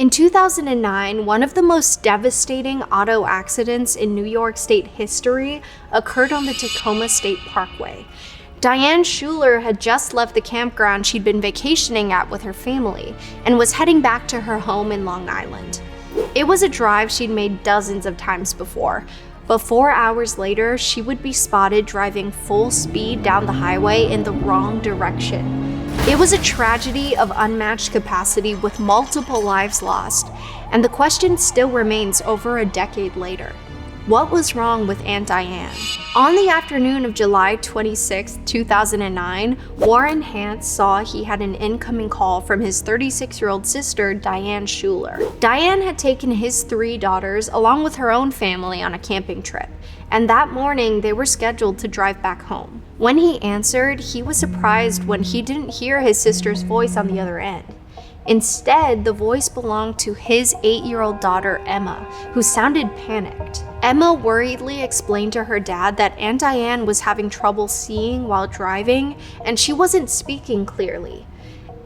In 2009, one of the most devastating auto accidents in New York State history occurred on the Tacoma State Parkway. Diane Schuler had just left the campground she'd been vacationing at with her family and was heading back to her home in Long Island. It was a drive she'd made dozens of times before, but 4 hours later, she would be spotted driving full speed down the highway in the wrong direction. It was a tragedy of unmatched capacity with multiple lives lost, and the question still remains over a decade later. What was wrong with Aunt Diane? On the afternoon of July 26, 2009, Warren Hance saw he had an incoming call from his 36-year-old sister, Diane Schuler. Diane had taken his 3 daughters along with her own family on a camping trip, and that morning they were scheduled to drive back home. When he answered, he was surprised when he didn't hear his sister's voice on the other end. Instead, the voice belonged to his 8-year-old daughter, Emma, who sounded panicked. Emma worriedly explained to her dad that Aunt Diane was having trouble seeing while driving, and she wasn't speaking clearly.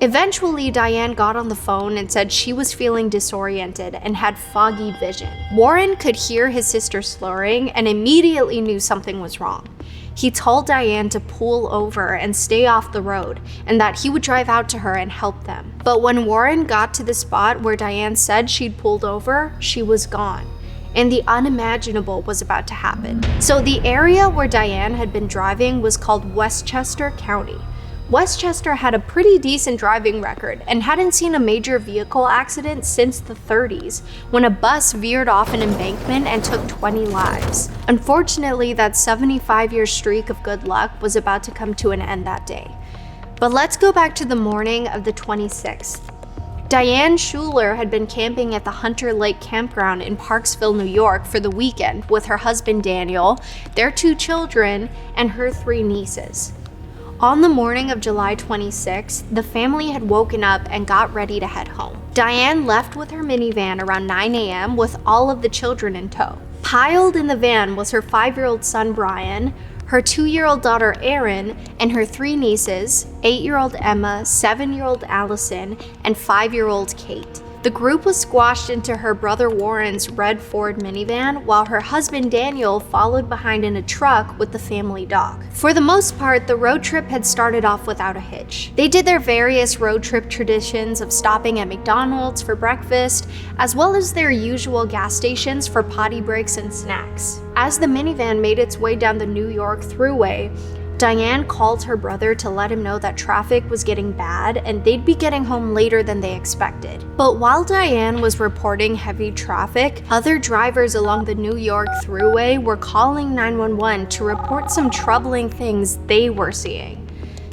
Eventually, Diane got on the phone and said she was feeling disoriented and had foggy vision. Warren could hear his sister slurring and immediately knew something was wrong. He told Diane to pull over and stay off the road, and that he would drive out to her and help them. But when Warren got to the spot where Diane said she'd pulled over, she was gone, and the unimaginable was about to happen. So the area where Diane had been driving was called Westchester County. Westchester had a pretty decent driving record and hadn't seen a major vehicle accident since the 30s, when a bus veered off an embankment and took 20 lives. Unfortunately, that 75-year streak of good luck was about to come to an end that day. But let's go back to the morning of the 26th. Diane Schuler had been camping at the Hunter Lake Campground in Parksville, New York for the weekend with her husband Daniel, their 2 children, and her 3 nieces. On the morning of July 26th, the family had woken up and got ready to head home. Diane left with her minivan around 9 a.m. with all of the children in tow. Piled in the van was her 5-year-old son Brian, her 2-year-old daughter Erin, and her 3 nieces, 8-year-old Emma, 7-year-old Allison, and 5-year-old Kate. The group was squashed into her brother Warren's red Ford minivan, while her husband Daniel followed behind in a truck with the family dog. For the most part, the road trip had started off without a hitch. They did their various road trip traditions of stopping at McDonald's for breakfast, as well as their usual gas stations for potty breaks and snacks. As the minivan made its way down the New York Thruway, Diane called her brother to let him know that traffic was getting bad and they'd be getting home later than they expected. But while Diane was reporting heavy traffic, other drivers along the New York Thruway were calling 911 to report some troubling things they were seeing.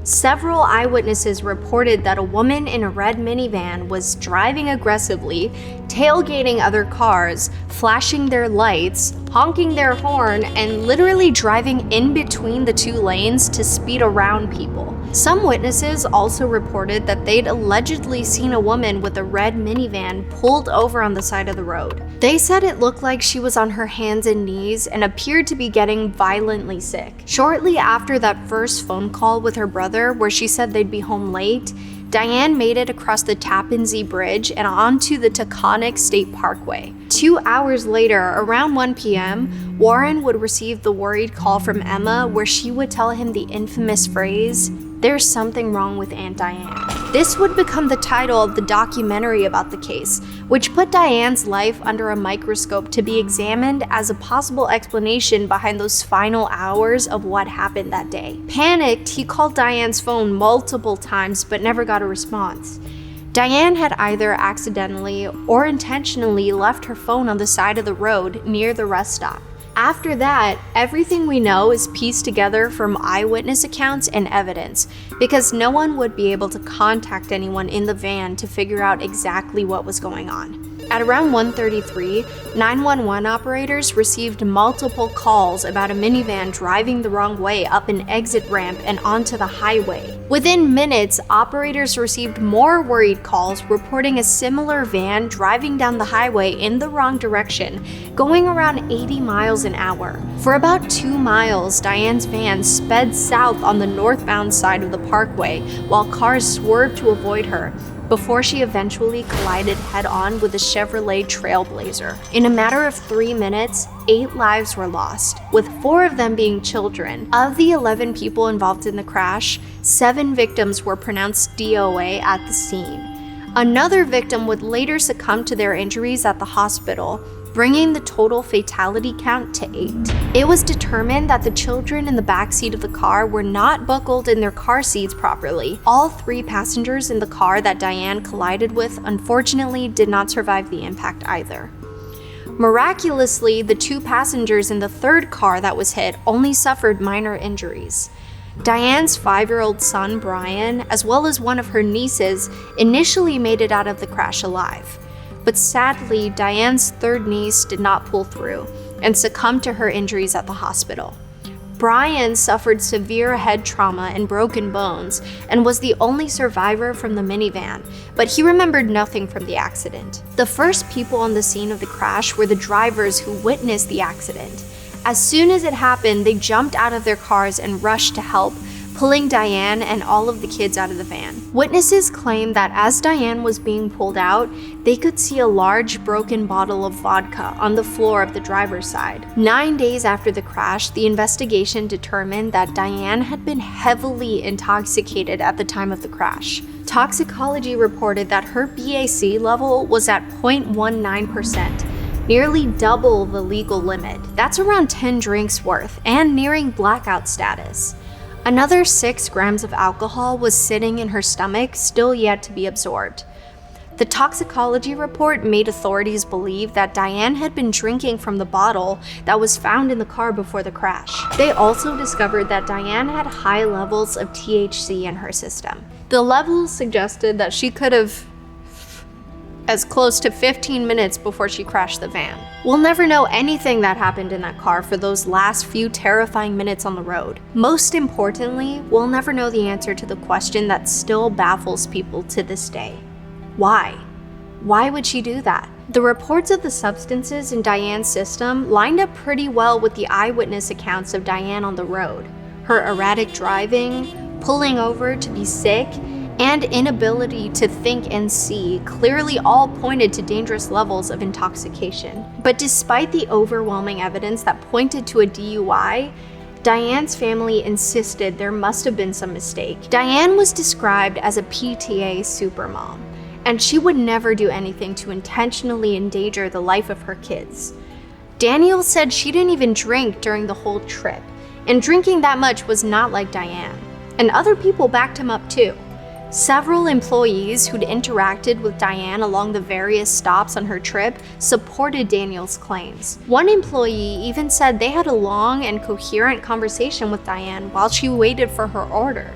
Several eyewitnesses reported that a woman in a red minivan was driving aggressively, tailgating other cars, flashing their lights, honking their horn, and literally driving in between the 2 lanes to speed around people. Some witnesses also reported that they'd allegedly seen a woman with a red minivan pulled over on the side of the road. They said it looked like she was on her hands and knees and appeared to be getting violently sick. Shortly after that first phone call with her brother, where she said they'd be home late, Diane made it across the Tappan Zee Bridge and onto the Taconic State Parkway. 2 hours later, around 1 p.m., Warren would receive the worried call from Emma where she would tell him the infamous phrase, "There's something wrong with Aunt Diane." This would become the title of the documentary about the case, which put Diane's life under a microscope to be examined as a possible explanation behind those final hours of what happened that day. Panicked, he called Diane's phone multiple times but never got a response. Diane had either accidentally or intentionally left her phone on the side of the road near the rest stop. After that, everything we know is pieced together from eyewitness accounts and evidence, because no one would be able to contact anyone in the van to figure out exactly what was going on. At around 1:33, 911 operators received multiple calls about a minivan driving the wrong way up an exit ramp and onto the highway. Within minutes, operators received more worried calls reporting a similar van driving down the highway in the wrong direction, going around 80 miles an hour. For about 2 miles, Diane's van sped south on the northbound side of the parkway while cars swerved to avoid her, before she eventually collided head-on with a Chevrolet Trailblazer. In a matter of 3 minutes, 8 lives were lost, with 4 of them being children. Of the 11 people involved in the crash, 7 victims were pronounced DOA at the scene. Another victim would later succumb to their injuries at the hospital, bringing the total fatality count to 8. It was determined that the children in the backseat of the car were not buckled in their car seats properly. All 3 passengers in the car that Diane collided with unfortunately did not survive the impact either. Miraculously, the 2 passengers in the 3rd car that was hit only suffered minor injuries. Diane's 5-year-old son, Brian, as well as one of her nieces, initially made it out of the crash alive. But sadly, Diane's 3rd niece did not pull through and succumbed to her injuries at the hospital. Brian suffered severe head trauma and broken bones and was the only survivor from the minivan, but he remembered nothing from the accident. The first people on the scene of the crash were the drivers who witnessed the accident. As soon as it happened, they jumped out of their cars and rushed to help, pulling Diane and all of the kids out of the van. Witnesses claim that as Diane was being pulled out, they could see a large broken bottle of vodka on the floor of the driver's side. 9 days after the crash, the investigation determined that Diane had been heavily intoxicated at the time of the crash. Toxicology reported that her BAC level was at 0.19%. Nearly double the legal limit. That's around 10 drinks worth, and nearing blackout status. Another 6 grams of alcohol was sitting in her stomach, still yet to be absorbed. The toxicology report made authorities believe that Diane had been drinking from the bottle that was found in the car before the crash. They also discovered that Diane had high levels of THC in her system. The levels suggested that she could have as close to 15 minutes before she crashed the van. We'll never know anything that happened in that car for those last few terrifying minutes on the road. Most importantly, we'll never know the answer to the question that still baffles people to this day. Why? Why would she do that? The reports of the substances in Diane's system lined up pretty well with the eyewitness accounts of Diane on the road. Her erratic driving, pulling over to be sick, and inability to think and see clearly all pointed to dangerous levels of intoxication. But despite the overwhelming evidence that pointed to a DUI, Diane's family insisted there must have been some mistake. Diane was described as a PTA supermom, and she would never do anything to intentionally endanger the life of her kids. Daniel said she didn't even drink during the whole trip, and drinking that much was not like Diane. And other people backed him up too. Several employees who'd interacted with Diane along the various stops on her trip supported Daniel's claims. One employee even said they had a long and coherent conversation with Diane while she waited for her order.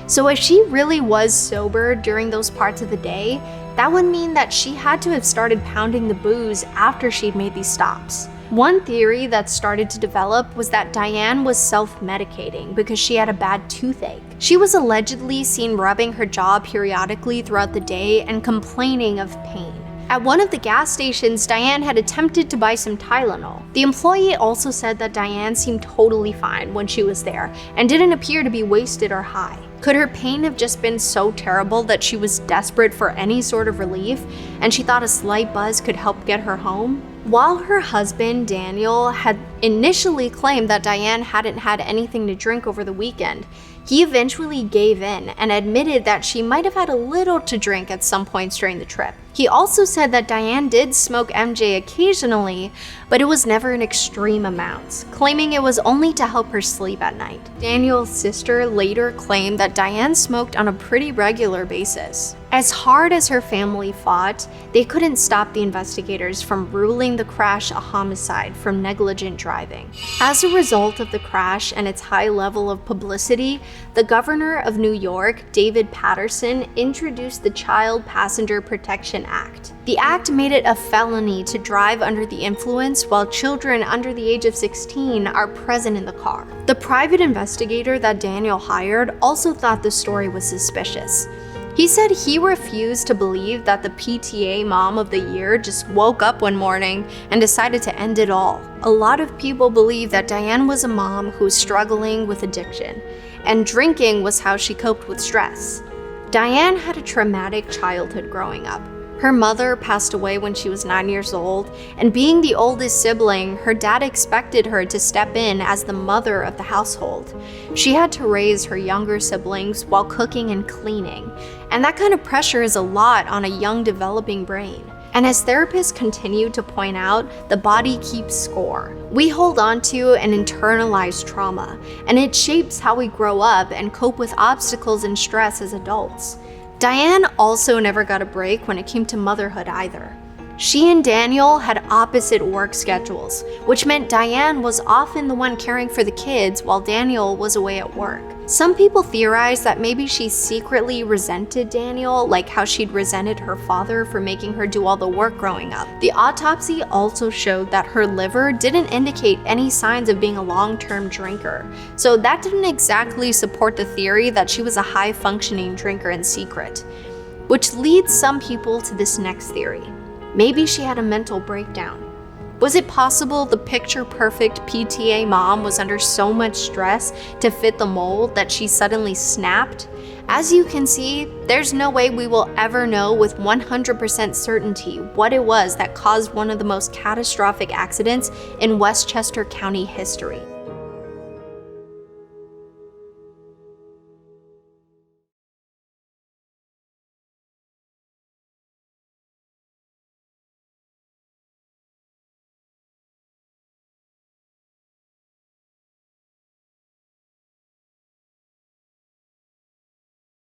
So if she really was sober during those parts of the day, that would mean that she had to have started pounding the booze after she'd made these stops. One theory that started to develop was that Diane was self-medicating because she had a bad toothache. She was allegedly seen rubbing her jaw periodically throughout the day and complaining of pain. At one of the gas stations, Diane had attempted to buy some Tylenol. The employee also said that Diane seemed totally fine when she was there and didn't appear to be wasted or high. Could her pain have just been so terrible that she was desperate for any sort of relief and she thought a slight buzz could help get her home? While her husband, Daniel, had initially claimed that Diane hadn't had anything to drink over the weekend, he eventually gave in and admitted that she might have had a little to drink at some points during the trip. He also said that Diane did smoke MJ occasionally, but it was never in extreme amounts, claiming it was only to help her sleep at night. Daniel's sister later claimed that Diane smoked on a pretty regular basis. As hard as her family fought, they couldn't stop the investigators from ruling the crash a homicide from negligent driving. As a result of the crash and its high level of publicity, the governor of New York, David Paterson, introduced the Child Passenger Protection Act. The act made it a felony to drive under the influence while children under the age of 16 are present in the car. The private investigator that Daniel hired also thought the story was suspicious. He said he refused to believe that the PTA Mom of the Year just woke up one morning and decided to end it all. A lot of people believe that Diane was a mom who was struggling with addiction, and drinking was how she coped with stress. Diane had a traumatic childhood growing up. Her mother passed away when she was 9 years old, and being the oldest sibling, her dad expected her to step in as the mother of the household. She had to raise her younger siblings while cooking and cleaning, and that kind of pressure is a lot on a young developing brain. And as therapists continue to point out, the body keeps score. We hold on to an internalized trauma, and it shapes how we grow up and cope with obstacles and stress as adults. Diane also never got a break when it came to motherhood either. She and Daniel had opposite work schedules, which meant Diane was often the one caring for the kids while Daniel was away at work. Some people theorize that maybe she secretly resented Daniel, like how she'd resented her father for making her do all the work growing up. The autopsy also showed that her liver didn't indicate any signs of being a long-term drinker, so that didn't exactly support the theory that she was a high-functioning drinker in secret. Which leads some people to this next theory. Maybe she had a mental breakdown. Was it possible the picture-perfect PTA mom was under so much stress to fit the mold that she suddenly snapped? As you can see, there's no way we will ever know with 100% certainty what it was that caused one of the most catastrophic accidents in Westchester County history.